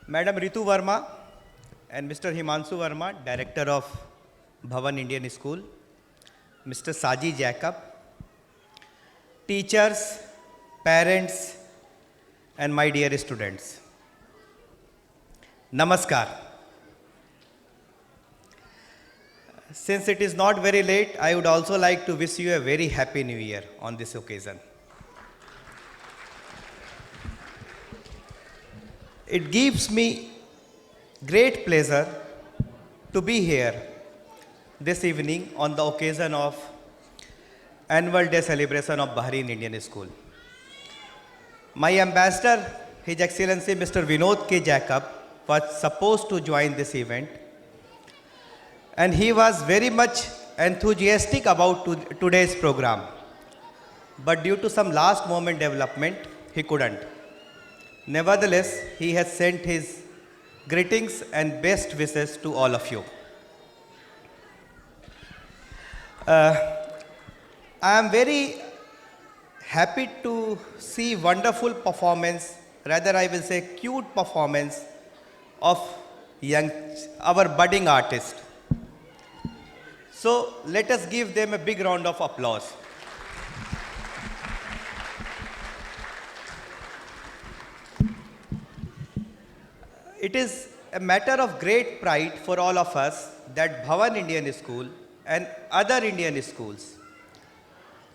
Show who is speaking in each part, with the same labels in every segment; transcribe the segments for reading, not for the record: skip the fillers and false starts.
Speaker 1: Madam Ritu Verma and Mr. Himanshu Verma, Director of Bhavan Indian School, Mr. Saji Jacob, teachers, parents, and my dear students. Namaskar. Since it is not very late, I would also like to wish you a very happy new year on this occasion. It gives me great pleasure to be here this evening on the occasion of annual day celebration of Bahrain Indian School. My ambassador, His Excellency Mr. Vinod K. Jacob, was supposed to join this event, and he was very much enthusiastic about today's program. But due to some last moment development, he couldn't. Nevertheless, he has sent his greetings and best wishes to all of you. I am very happy to see wonderful performance, rather I will say cute performance of our budding artist. So let us give them a big round of applause. It is a matter of great pride for all of us that Bhavan Indian School and other Indian schools,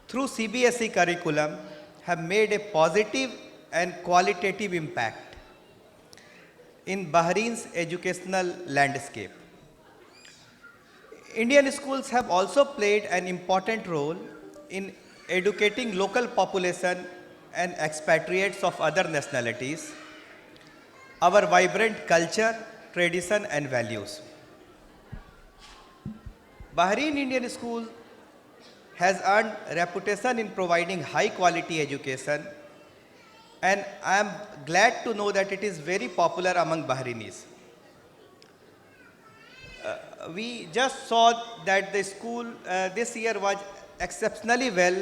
Speaker 1: through CBSE curriculum, have made a positive and qualitative impact in Bahrain's educational landscape. Indian schools have also played an important role in educating local population and expatriates of other nationalities, our vibrant culture, tradition and values. Bahrain Indian School has earned reputation in providing high quality education, and I am glad to know that it is very popular among Bahrainis. We just saw that the school this year was exceptionally well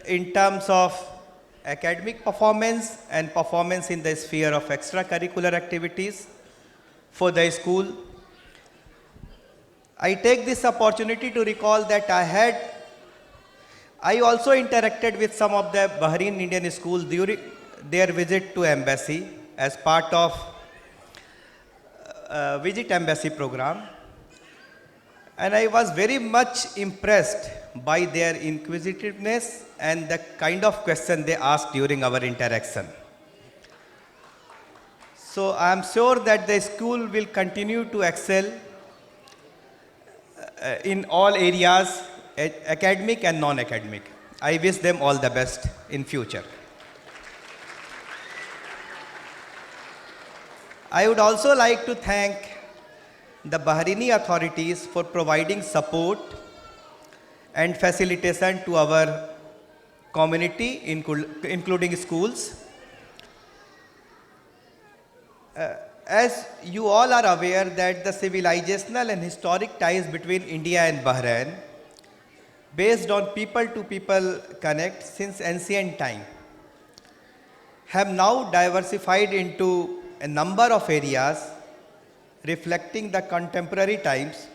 Speaker 1: in terms of academic performance and performance in the sphere of extracurricular activities for the school. I take this opportunity to recall that I also interacted with some of the Bahrain Indian schools during their visit to embassy as part of Visit Embassy program. And I was very much impressed by their inquisitiveness and the kind of question they asked during our interaction. So I am sure that the school will continue to excel in all areas, academic and non-academic. I wish them all the best in future. I would also like to thank the Bahraini authorities for providing support and facilitation to our community, including schools. As you all are aware that the civilizational and historic ties between India and Bahrain, based on people-to-people connect since ancient time, have now diversified into a number of areas reflecting the contemporary times.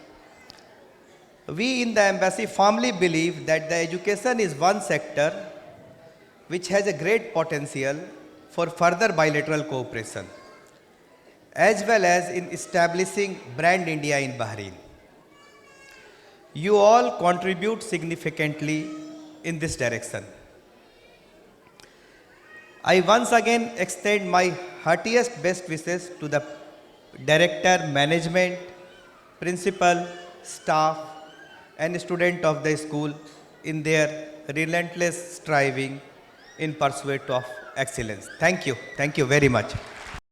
Speaker 1: We in the embassy firmly believe that the education is one sector which has a great potential for further bilateral cooperation, as well as in establishing brand India in Bahrain. You all contribute significantly in this direction. I once again extend my heartiest best wishes to the director, management, principal, staff, and student of the school in their relentless striving in pursuit of excellence. Thank you. Thank you very much.